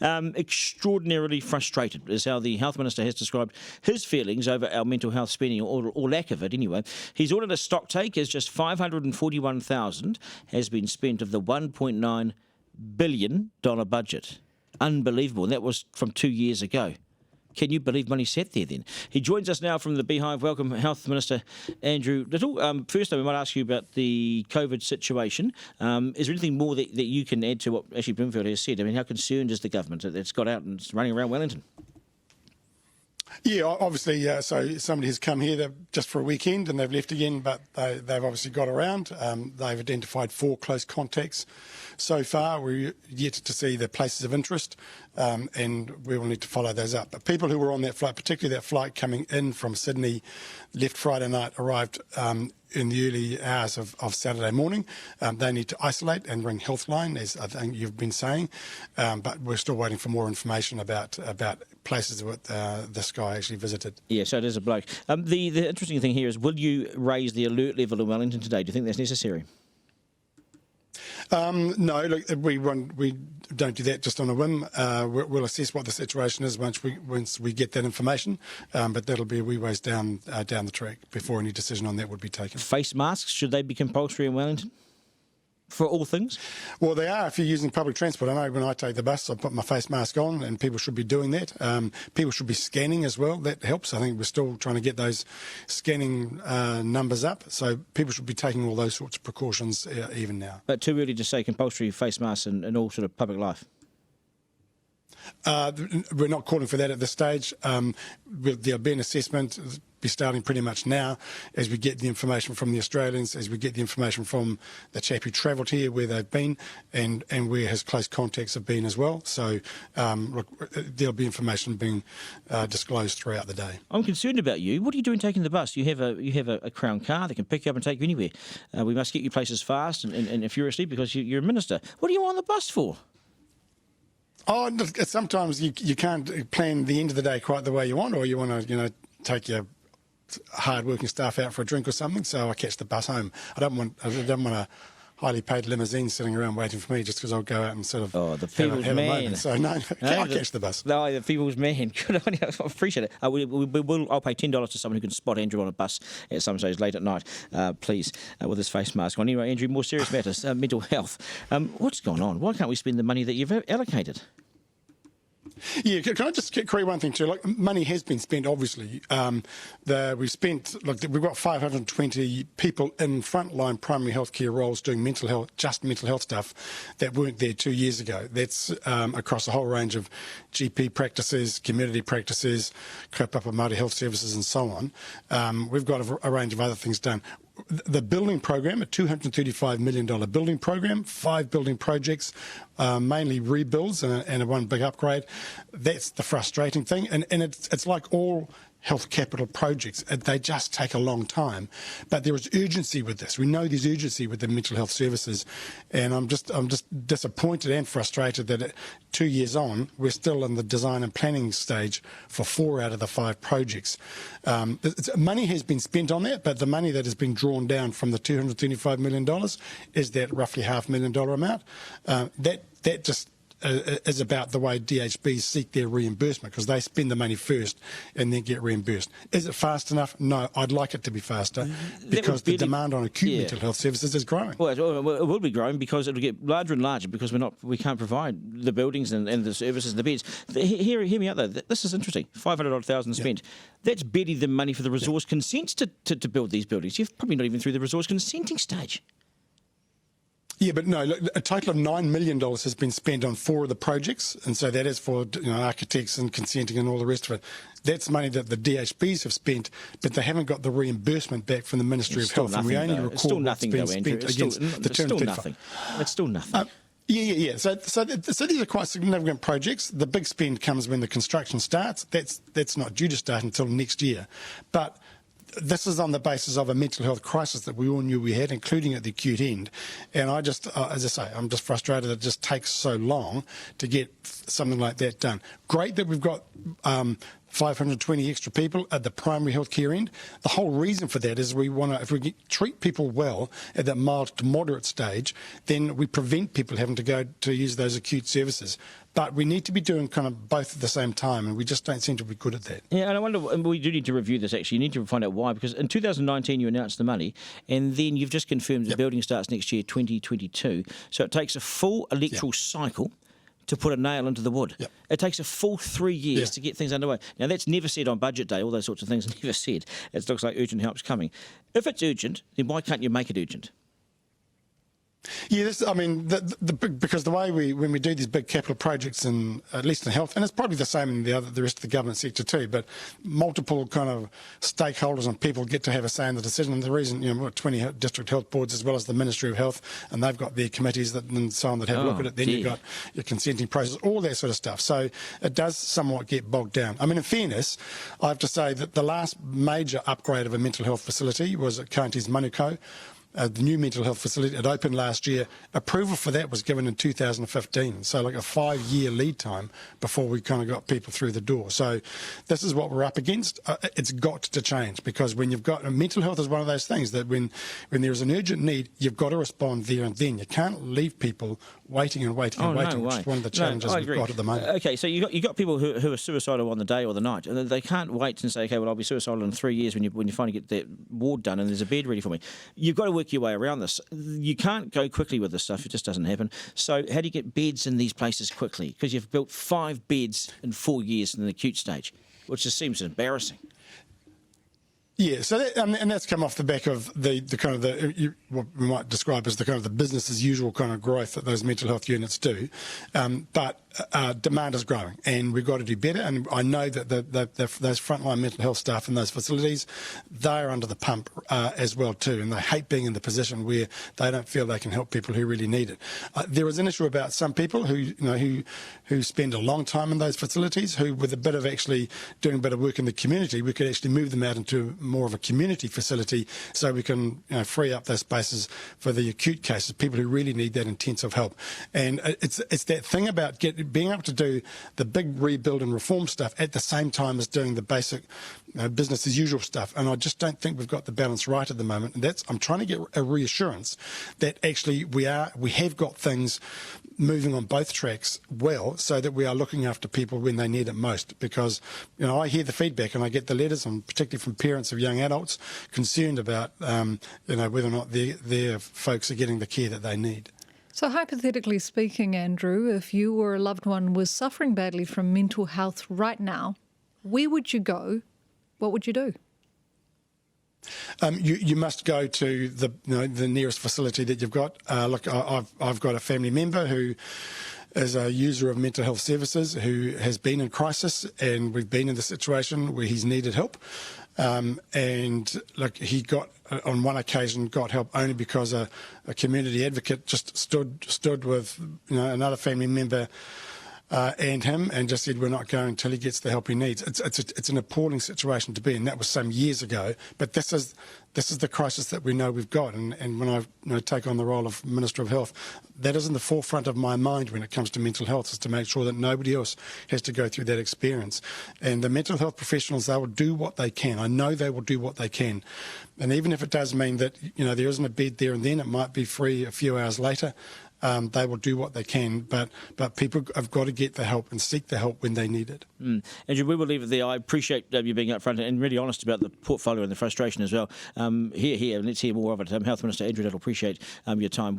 Extraordinarily frustrated is how the Health Minister has described his feelings over our mental health spending, or lack of it anyway. He's ordered a stock take as just $541,000 has been spent of the $1.9 billion budget. Unbelievable. And that was from 2 years ago. Can you believe money sat there then? He joins us now from the Beehive. Welcome, Health Minister Andrew Little. First, we might ask you about the COVID situation. Is there anything more that you can add to what Ashley Brimfield has said? I mean, how concerned is the government that it's got out and it's running around Wellington? Yeah, obviously, so somebody has come here just for a weekend and they've left again, but they've obviously got around. They've identified 4 close contacts so far. We're yet to see the places of interest, and we will need to follow those up. But people who were on that flight, particularly that flight coming in from Sydney, left Friday night, arrived in the early hours of Saturday morning. They need to isolate and ring Healthline, as I think you've been saying, but we're still waiting for more information about places that this guy actually visited. Yeah, so it is a bloke. The interesting thing here is, will you raise the alert level in Wellington today? Do you think that's necessary? No, look, we don't do that just on a whim. We'll assess what the situation is once we get that information, but that'll be a wee ways down the track before any decision on that would be taken. Face masks, should they be compulsory in Wellington for all things? Well, they are if you're using public transport. I know when I take the bus, I put my face mask on, and people should be doing that. People should be scanning as well. That helps. I think we're still trying to get those scanning numbers up, so people should be taking all those sorts of precautions even now. But too early to say compulsory face masks in all sort of public life? We're not calling for that at this stage. There'll be an assessment, be starting pretty much now, as we get the information from the Australians, as we get the information from the chap who travelled here, where they've been, and where his close contacts have been as well. So look, there'll be information being disclosed throughout the day. I'm concerned about you. What are you doing taking the bus? You have a Crown car that can pick you up and take you anywhere. We must get you places fast and furiously because you're a minister. What are you on the bus for? Oh, sometimes you can't plan the end of the day quite the way you want, or you want to, take your hard-working staff out for a drink or something. So I catch the bus home. I don't want a highly paid limousine sitting around waiting for me just because I'll go out and sort of the people's have man. A moment. So no, I'll catch the bus. No, the people's man. Good on you. I appreciate it. I'll pay $10 to someone who can spot Andrew on a bus at some stage late at night, please, with his face mask on. Anyway, Andrew, more serious matters, mental health. What's going on? Why can't we spend the money that you've allocated? Yeah, can I just query one thing too? Like, money has been spent, obviously. We've got 520 people in frontline primary healthcare roles doing mental health stuff that weren't there 2 years ago. That's across a whole range of GP practices, community practices, kaupapa Māori health services, and so on. We've got a range of other things done. The building program, a $235 million building program, 5 building projects, mainly rebuilds and a one big upgrade. That's the frustrating thing. And it's like all health capital projects. They just take a long time. But there is urgency with this. We know there's urgency with the mental health services. And I'm just disappointed and frustrated that 2 years on, we're still in the design and planning stage for 4 out of the 5 projects. Money has been spent on that, but the money that has been drawn down from the $235 million is that roughly $500,000 amount. That just is about the way DHBs seek their reimbursement, because they spend the money first and then get reimbursed. Is it fast enough? No, I'd like it to be faster, because the demand on acute mental health services is growing. Well, it will be growing because it'll get larger and larger because we can't provide the buildings and the services and the beds. Hear me out though. This is interesting. $500,000 spent. That's barely the money for the resource consents to build these buildings. You're probably not even through the resource consenting stage. Yeah, but no, look, a total of $9 million has been spent on 4 of the projects, and so that is for architects and consenting and all the rest of it. That's money that the DHBs have spent, but they haven't got the reimbursement back from the Ministry of Health, and we only record what's been spent against the $235. It's still nothing. Yeah. So these are quite significant projects. The big spend comes when the construction starts. That's not due to start until next year, but this is on the basis of a mental health crisis that we all knew we had, including at the acute end. And I just, as I say, I'm just frustrated that it just takes so long to get something like that done. Great that we've got 520 extra people at the primary healthcare end. The whole reason for that is we want to, if we treat people well at that mild to moderate stage, then we prevent people having to go to use those acute services. But we need to be doing kind of both at the same time, and we just don't seem to be good at that. Yeah, and I wonder, and we do need to review this actually. You need to find out why, because in 2019 you announced the money, and then you've just confirmed the building starts next year, 2022. So it takes a full electoral cycle to put a nail into the wood. Yep. It takes a full 3 years to get things underway. Now, that's never said on budget day, all those sorts of things are never said. It looks like urgent help's coming. If it's urgent, then why can't you make it urgent? Yeah, because the way when we do these big capital projects, at least in health, and it's probably the same in the rest of the government sector too, but multiple kind of stakeholders and people get to have a say in the decision. And the reason, 20 district health boards as well as the Ministry of Health, and they've got their committees and so on that have a look at it. Then you've got your consenting process, all that sort of stuff. So it does somewhat get bogged down. I mean, in fairness, I have to say that the last major upgrade of a mental health facility was at Counties Manukau. The new mental health facility, it opened last year. Approval for that was given in 2015, so like a 5-year lead time before we kind of got people through the door. So this is what we're up against. It's got to change, because when you've got mental health is one of those things that when there's an urgent need, you've got to respond there and then. You can't leave people waiting and waiting and waiting, which is one of the challenges we've got at the moment. Okay, so you got people who are suicidal on the day or the night, and they can't wait and say, okay, well, I'll be suicidal in 3 years when you finally get that ward done and there's a bed ready for me. You've got to work your way around this. You can't go quickly with this stuff. It just doesn't happen. So how do you get beds in these places quickly? Because you've built 5 beds in 4 years in the acute stage, which just seems embarrassing. Yeah, so and that's come off the back of the kind of what we might describe as the kind of the business as usual kind of growth that those mental health units do, but demand is growing, and we've got to do better. And I know that those frontline mental health staff in those facilities, they're under the pump as well too, and they hate being in the position where they don't feel they can help people who really need it. There is an issue about some people who spend a long time in those facilities, who with a bit of actually doing a bit of work in the community, we could actually move them out into more of a community facility, so we can free up those spaces for the acute cases, people who really need that intensive help. And it's that thing about being able to do the big rebuild and reform stuff at the same time as doing the basic business as usual stuff. And I just don't think we've got the balance right at the moment. And I'm trying to get a reassurance that actually we have got things moving on both tracks well, so that we are looking after people when they need it most. Because I hear the feedback and I get the letters, and particularly from parents of young adults concerned about whether or not their folks are getting the care that they need. So hypothetically speaking, Andrew, if you or a loved one was suffering badly from mental health right now, where would you go? What would you do? You must go to the nearest facility that you've got. Look, I've got a family member who is a user of mental health services who has been in crisis, and we've been in the situation where he's needed help. And look, he got on one occasion got help only because a community advocate just stood with another family member and him, and just said, we're not going until he gets the help he needs. It's an appalling situation to be in. That was some years ago, but this is the crisis that we know we've got. And when I take on the role of Minister of Health, that is in the forefront of my mind when it comes to mental health, is to make sure that nobody else has to go through that experience. And the mental health professionals, they will do what they can. I know they will do what they can. And even if it does mean that there isn't a bed there and then, it might be free a few hours later. They will do what they can, but people have got to get the help and seek the help when they need it. Andrew, we will leave it there. I appreciate you being upfront and really honest about the portfolio and the frustration as well. Here, and let's hear more of it. Health Minister Andrew Little, appreciate your time.